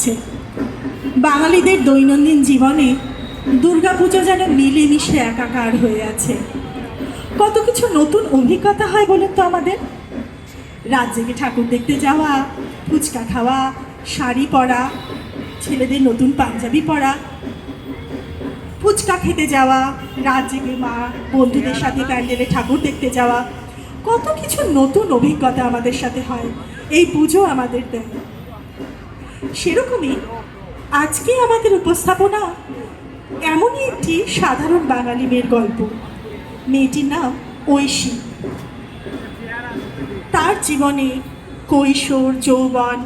লাগছে। বাঙালিদের দৈনন্দিন জীবনে দুর্গাপুজো যেন মিলেমিশে একাকার হয়ে আছে। কত কিছু নতুন অভিজ্ঞতা হয় বলুন তো আমাদের। রাত জেগে ঠাকুর দেখতে যাওয়া, ফুচকা খাওয়া, শাড়ি পরা, ছেলেদের নতুন পাঞ্জাবি পরা, ফুচকা খেতে যাওয়া, রাত জেগে মা বন্ধুদের সাথে প্যান্ডেলে ঠাকুর দেখতে যাওয়া, কত কিছু নতুন অভিজ্ঞতা আমাদের সাথে হয় এই পুজো আমাদের দেয়। সেরকমই আজকে আমাদের উপস্থাপনা এমনই একটি সাধারণ বাঙালি মেয়ের গল্প। মেয়েটির নাম ঐশী। তার জীবনে কৈশোর, যৌবন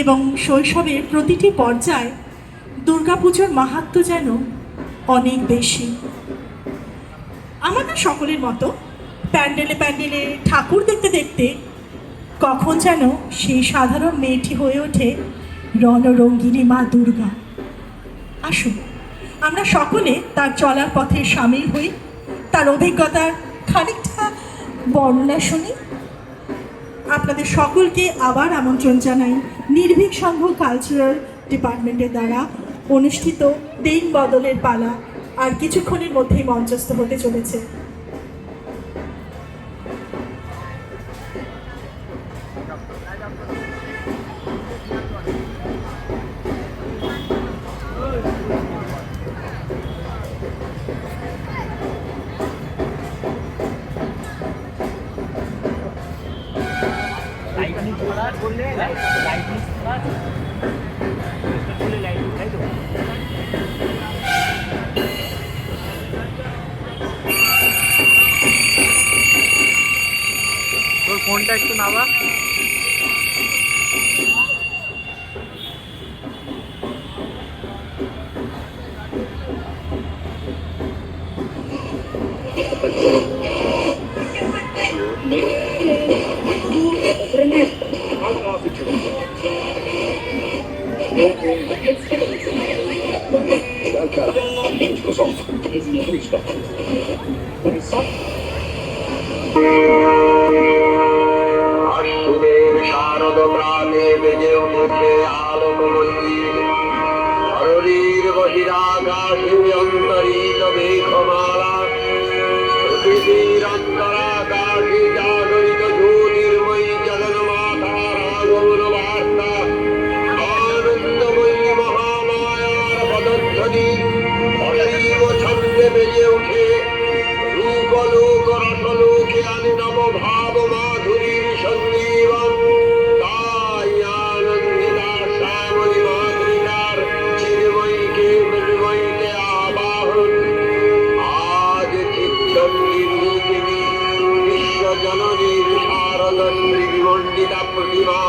এবং শৈশবের প্রতিটি পর্যায়ে দুর্গাপুজোর মাহাত্ম্য যেন অনেক বেশি। আমাদের সকলের মতো প্যান্ডেলে প্যান্ডেলে ঠাকুর দেখতে দেখতে কখন যেন সেই সাধারণ মেয়েটি হয়ে ওঠে রণরঙ্গিনী মা দুর্গা। আসুন আমরা সকলে তার চলার পথে সামিল হই, তার অভিজ্ঞতার খানিকটা বর্ণনা শুনি। আপনাদের সকলকে আবার আমন্ত্রণ জানাই নির্ভীক সংঘ কালচারাল ডিপার্টমেন্টের দ্বারা অনুষ্ঠিত দিন বদলের পালা আর কিছুক্ষণের মধ্যেই মঞ্চস্থ হতে চলেছে। তোর ফোনটা একটু নামা। শারদ প্রাণে বেজে উঠেছে আলোক মন্দির। হররীর বহিরাকাশে অন্তরিত মেঘমালা, পৃথিবীর অন্তরাকাশে জাগরিত জ্যোতির্ময়ী জগন্মাতার আগমন বার্তা। আনন্দময়ী মহামায়ার পদধ্বনি অসীম ছন্দে বেজে উঠে রূপলোক রসলোকে আনে নব ভাব মাধুরীর সন্দীবন। তাই আনন্দিতা শ্যামলী মাতৃকার চিরময়ীকে মৃন্ময়ীতে আবাহন। আজ চিত্তন্দির রূপিণী বিশ্বজননীর শারদশ্রী বিমণ্ডিতা প্রতিমা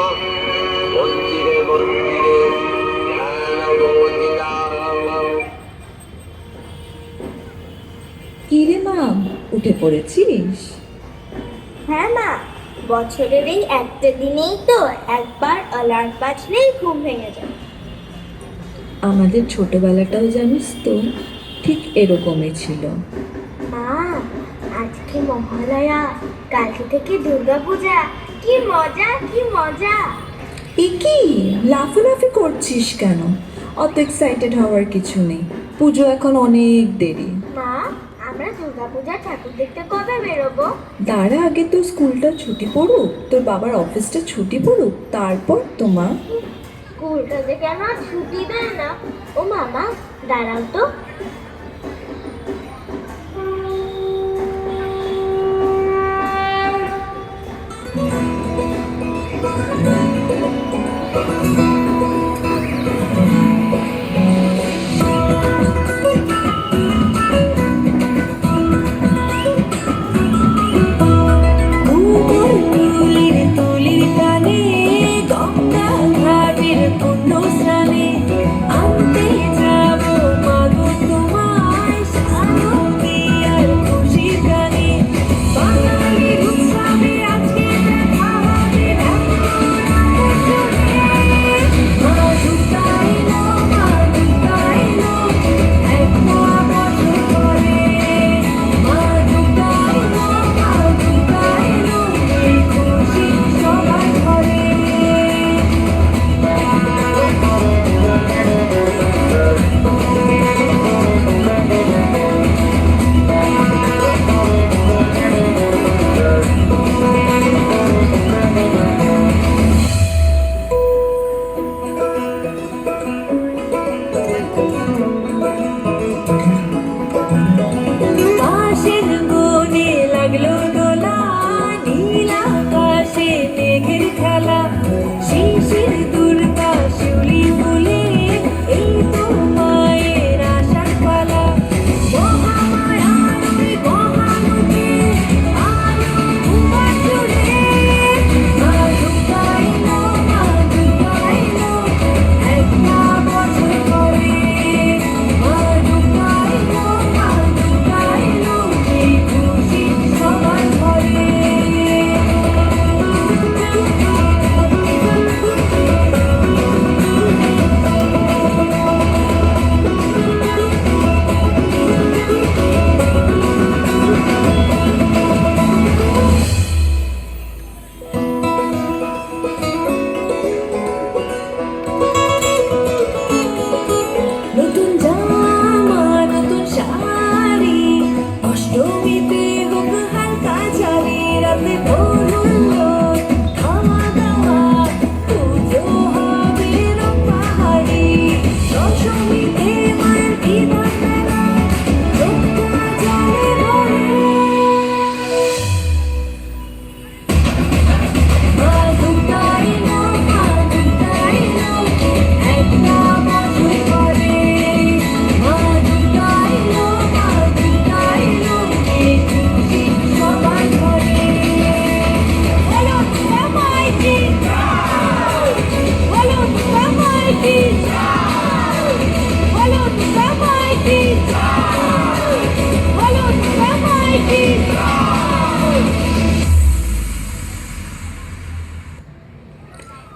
মন্দিরে মন্দিরে ধ্যানবোধিতা। কিরে মা, উঠে পড়েছিস? হ্যাঁ মা, বছরের এই একটা দিনেই তো একবার অ্যালার্ম বাজলেই ঘুম ভেঙে যায়। আমাদের ছোটবেলাটাও জানিস তো ঠিক এরকমই ছিল। মা, আজকে মহালয়া, কালকে থেকে দুর্গাপূজা। কি মজা কি মজা! এ কি লাফালাফি করছিস কেন? অত এক্সাইটেড হওয়ার কিছু নেই, পুজো এখন অনেক দেরি। মা, আমরা দুর্গাপূজা ঠাকুর দেখতে কবে বেরোবো? দাঁড়া, আগে তোর স্কুলটা ছুটি পড়ুক, তোর বাবার অফিসটা ছুটি পড়ুক, তারপর তোমার। স্কুলটা যে কেন আর ছুটি দেয় না? ও মামা, দাঁড়াও তো। গঙ্গা ঘাটের পুণ্য স্নানে আনতে যাব মাগো তোমার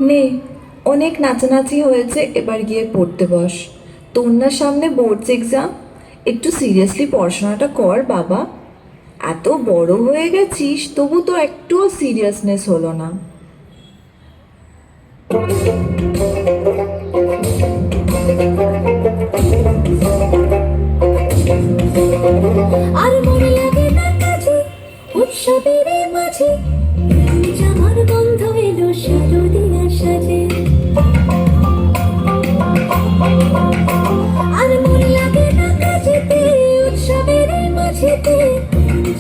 নে, অনেক নাচানাচি হয়েছে, এবার গিয়ে পড়তে বস। তোর না সামনে বোর্ডস এক্সাম, একটু সিরিয়াসলি পড়াশোনাটা কর বাবা। এত বড় হয়ে গেছিস তবু তো একটুও সিরিয়াসনেস হলো না। আর মনে লাগে না কাছে উৎসবের মাঝে জামার গন্ধ এলো শারদিয়া সাজে। আর মনে লাগে না কাছেতে উৎসবের মাঝেতে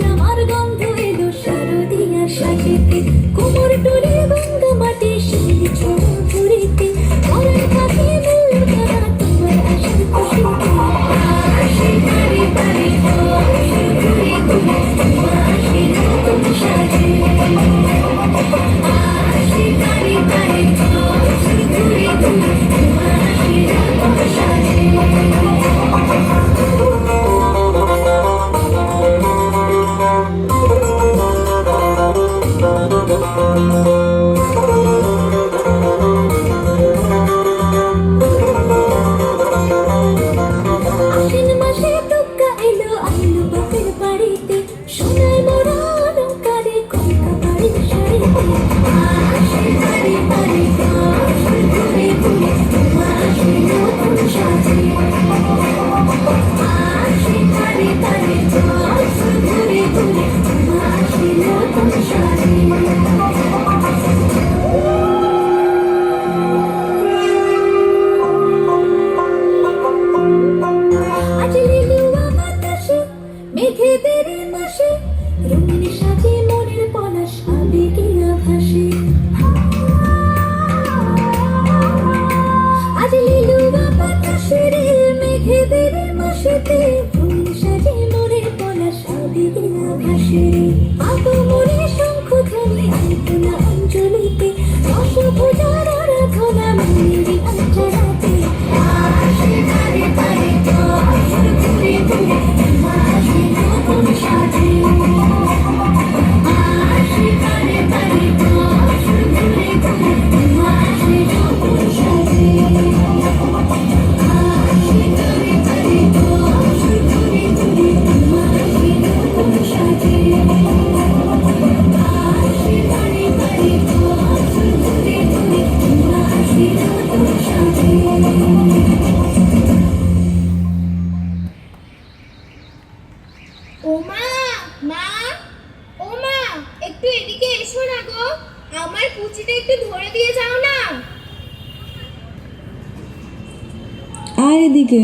জামার গন্ধ এলো শারদিয়া সাজেতে। কোমর টুলে গঙ্গা মাটি সেই ছোট ঘুরিতে ঘরের কাছে মূল তারা তোমার আশার খুশিতে। আসে বাড়ি বাড়ি ঘুরে ঘুরে আসে নতুন সাজে। আসে বাড়ি বাড়ি ঘুরে ঘুরে আসে নতুন সাজে। আশ্বিন মাসে টুক্কা এলো আইলো বাপের বাড়িতে সোনায় মোড়া অলঙ্কারে কলকা বাড়ির শাড়িতে। আসে বাড়ি বাড়ি ঘুরে ঘুরে আসে নতুন সাজে। আসে বাড়ি বাড়ি ঘুরে ঘুরে আসে নতুন সাজে। আজ লিলুয়া বাতাসে মেঘেদের মাসে রঙিন সাজে মনের পলাশ আবেগিয়া ভাসে। আজ লিলুয়া বাতাসে রে মেঘেদের মাসেতে রঙিন সাজে মনের পলাশ আবেগিয়া ভাসে। আগমনে শঙ্খ ধ্বনি আলপনা অঞ্জলিতে রসভুজার আরাধনা মনেরই আঞ্চলাতে। আসে বারে বারে ঘুরে ঘুরে আসে নতুন সাজে। আসে বারে বারে ঘুরে ঘুরে আসে নতুন সাজে। আসে বারে বারে ঘুরে ঘুরে আসে নতুন সাজে। আসে বারে বারে ঘুরে ঘুরে আসে নতুন সাজে। ও মা, মা, ও মা, একটু এদিকে এসো না গো, আমার কুচিটা একটু ধরে দিয়ে যাও না। আয় এদিকে।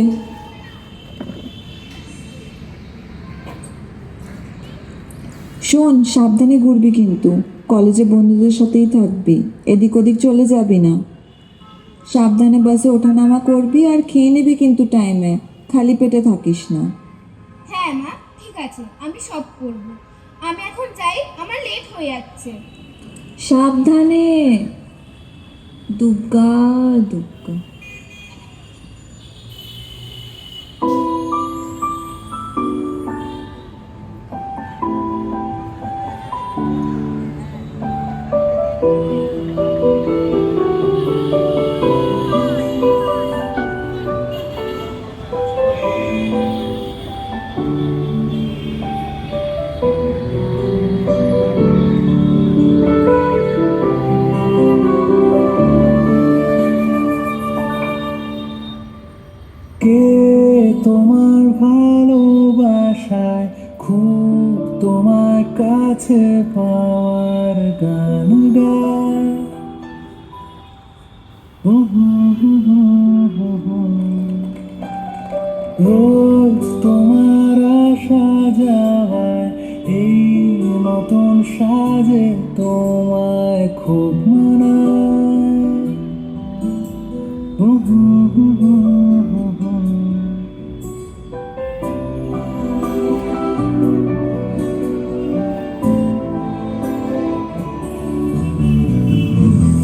শোন, সাবধানে ঘুরবি কিন্তু, কলেজে বন্ধুদের সাথেই থাকবি, এদিক ওদিক চলে যাবি না। সাবধানে বাসে ওঠানামা করবি আর খেয়ে নিবি কিন্তু টাইমে, খালি পেটে থাকিস না। হ্যাঁ মা, ঠিক আছে, আমি সব করব। আমি এখন যাই, আমার লেট হয়ে যাচ্ছে। সাবধানে। দুগ্গা দুগ্গা। কে তোমার ভালোবাসায় খুব তোমার কাছে পাওয়ার গান গায়। রোজ তোমার আসা যাওয়ায় এই নতুন সাজে তোমায় খুব মানায়।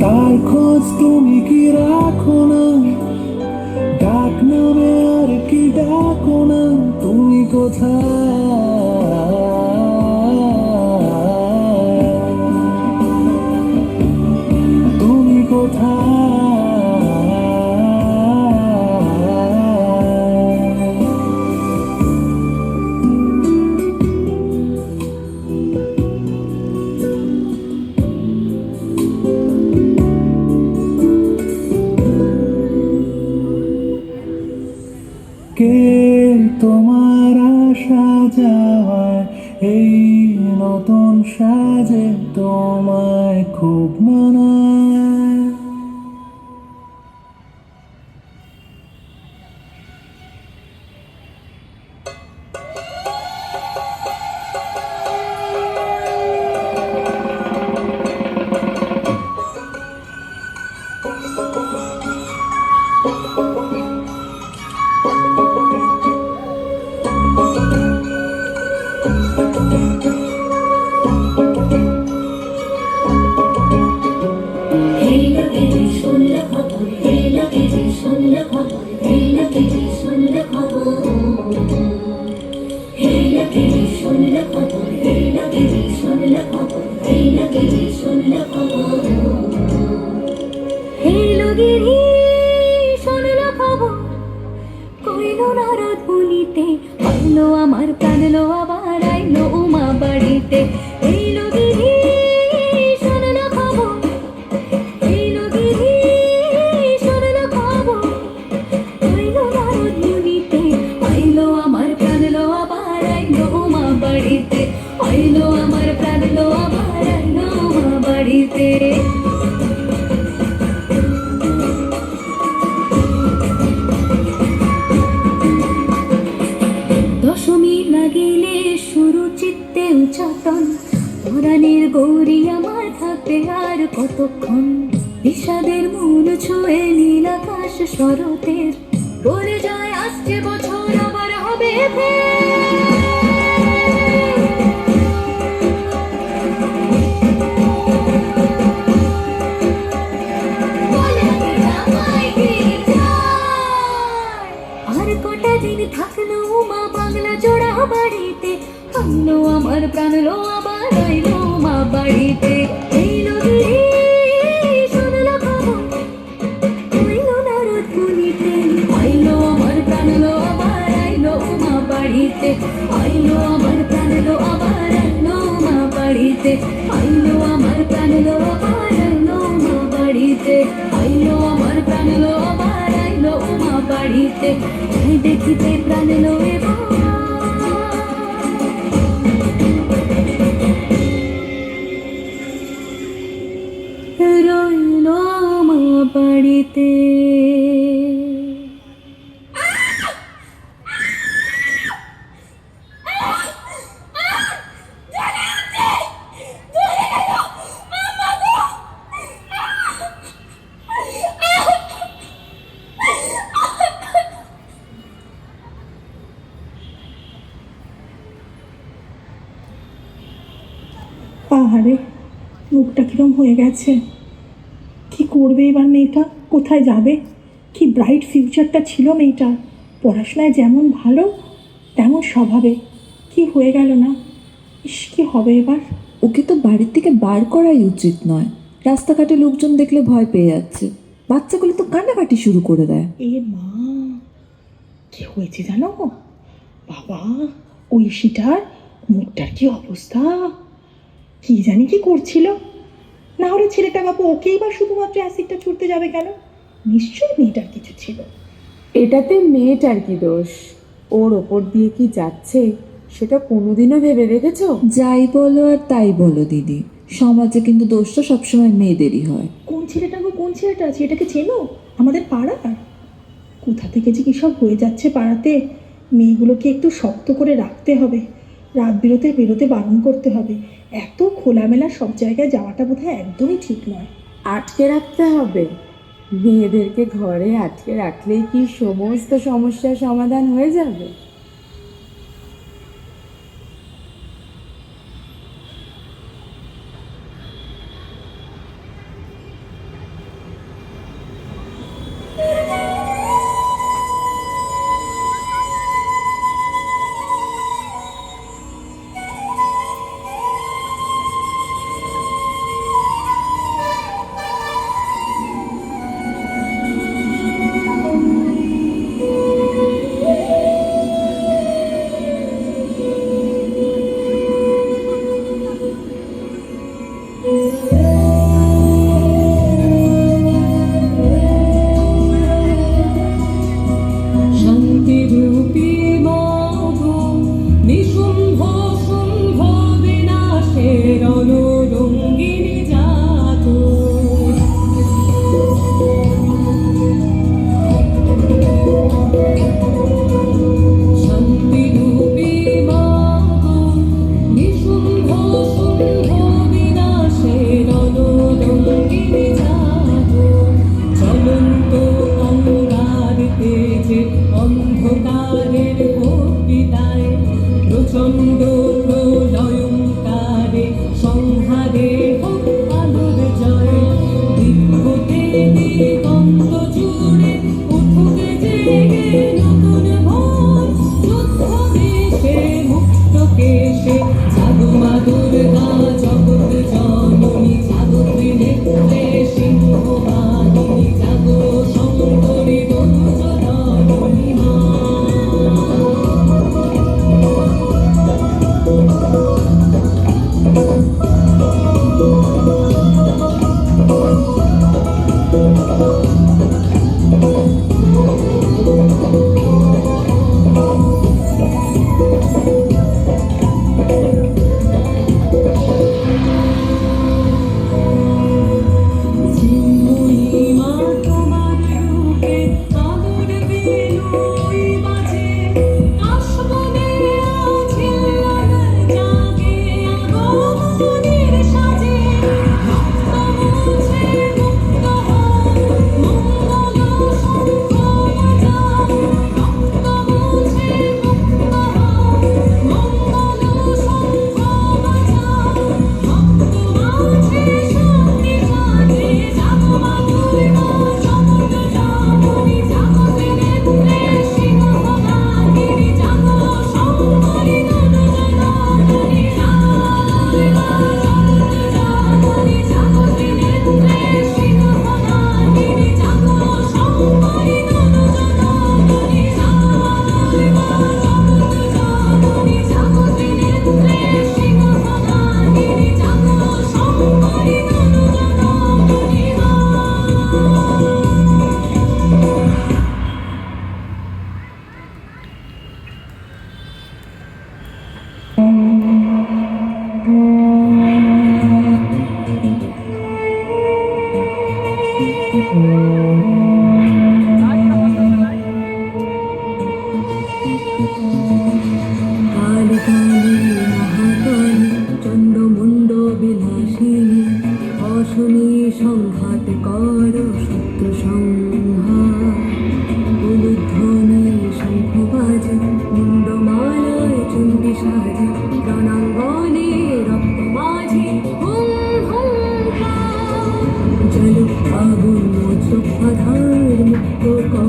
তার খোঁজ তুমি কি রাখো না, ডাক নামে আর কি ডাকো না, তুমি কোথায়, তুমি কোথায়। বিকেল তোমার আসা যাওয়ায় এই নতুন সাজে তোমায় খুব মানায়। আমার প্রাণলো আবার আইলো উমা বাড়িতে এইলো গিরি শোনলো খবর এইলো গিরি শোনলো খবর আইলো নারদ মুনিতে আইলো আমার প্রাণলো আবার আইলো উমা বাড়িতে আইলো আমার প্রাণলো আবার আইলো উমা বাড়িতে। দশমী লাগিলে শুরু চিত্তে উচাটন পুরাণের গৌরী আমার থাকবে আর কতক্ষণ বিষাদের মূল ছুঁয়ে নীল আকাশ শরতের বলে যায় আসছে বছর আবার হবে আর কটা দিন থাকলো মা বাংলা জোড়া বাড়িতে আইলো আমার প্রাণলো আবার আইলো মা বাড়িতে এইলো গিরি শোনলো খবর আইলো নারদ মুনিতে আইলো আমার প্রাণলো আবার আইলো মা বাড়িতে আইলো আমার প্রাণলো আবার আইলো মা বাড়িতে আইলো আমার প্রাণলো আবার আইলো মা বাড়িতে আইলো আমার প্রাণলো আবার আইলো মা বাড়িতে দেখিতে প্রাণলো এবার রইলো মা বাড়িতে। আহারে, মুখটা কিরম হয়ে গেছে। কি করবে এবার মেয়েটা? কোথায় যাবে? কি ব্রাইট ফিউচারটা ছিল মেয়েটার। পড়াশোনায় যেমন ভালো তেমন স্বভাবে। কি হয়ে গেল না? ইস, কি হবে এবার? ওকে তো বাড়ির থেকে বার করাই উচিত নয়। রাস্তাঘাটে লোকজন দেখলে ভয় পেয়ে যাচ্ছে, বাচ্চাগুলো তো কান্নাকাটি শুরু করে দেয়। এ মা, কি হয়েছে জানো? বাবা, ওই শিটার মুখটার কি অবস্থা! কি জানি কি করছিল। না হলে ছেলেটা বাবু ওকেই বা শুধুমাত্র অ্যাসিডটা ছুটতে যাবে কেন? নিশ্চয়ই মেয়েটার কিছু ছিল। এটাতে মেয়েটার কি দোষ? ওর ওপর দিয়ে কি যাচ্ছে সেটা কোনোদিনও ভেবে দেখেছো? যাই বলো আর তাই বলো দিদি, সমাজে কিন্তু দোষটা সবসময় মেয়েদেরই হয়। কোন ছেলেটা গো, কোন ছেলেটা আছে? এটাকে চেনো? আমাদের পাড়ার। কোথা থেকে যে কী সব হয়ে যাচ্ছে পাড়াতে। মেয়েগুলোকে একটু শক্ত করে রাখতে হবে, রাত বেরোতে বারণ করতে হবে। এত খোলামেলা সব জায়গায় যাওয়াটা বোধহয় একদমই ঠিক নয়। আটকে রাখতে হবে? মেয়েদেরকে ঘরে আটকে রাখলেই কি সমস্ত সমস্যার সমাধান হয়ে যাবে?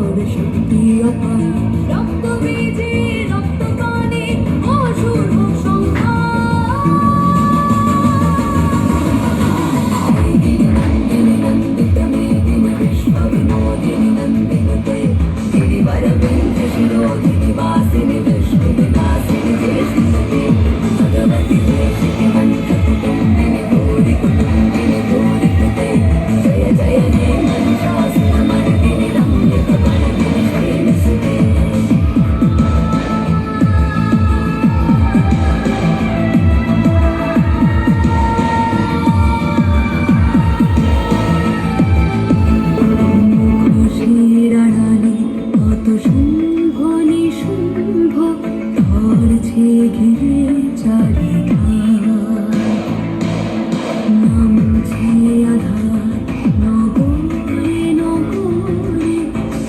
তোর শক্তি অপার রক্ত বীজে রক্ত পানে অসুর হোক আড়ালে কত শুম্ভ নিশুম্ভ ধরছে ঘিরে চারিধার নামছে আধার নগরে নগরে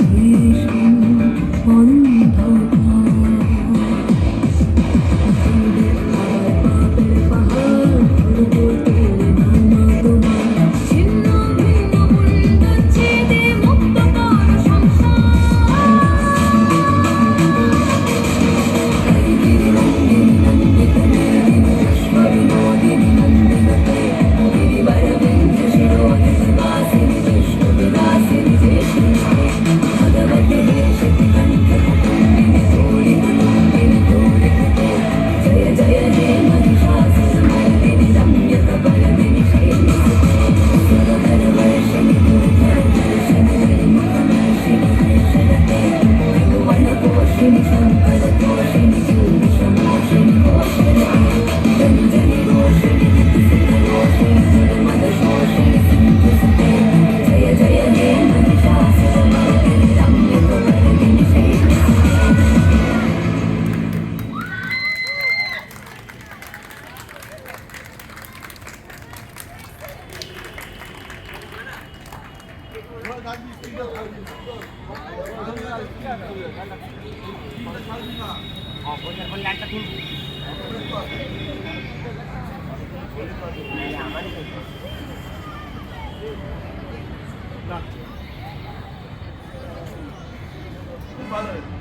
ভীষণ অন্ধকার পাপের পাহাড় পড়তে নামা তোমার ছিন্ন ভিন্ন উল্টাচ্ছেদে মুক্ত কর ভালো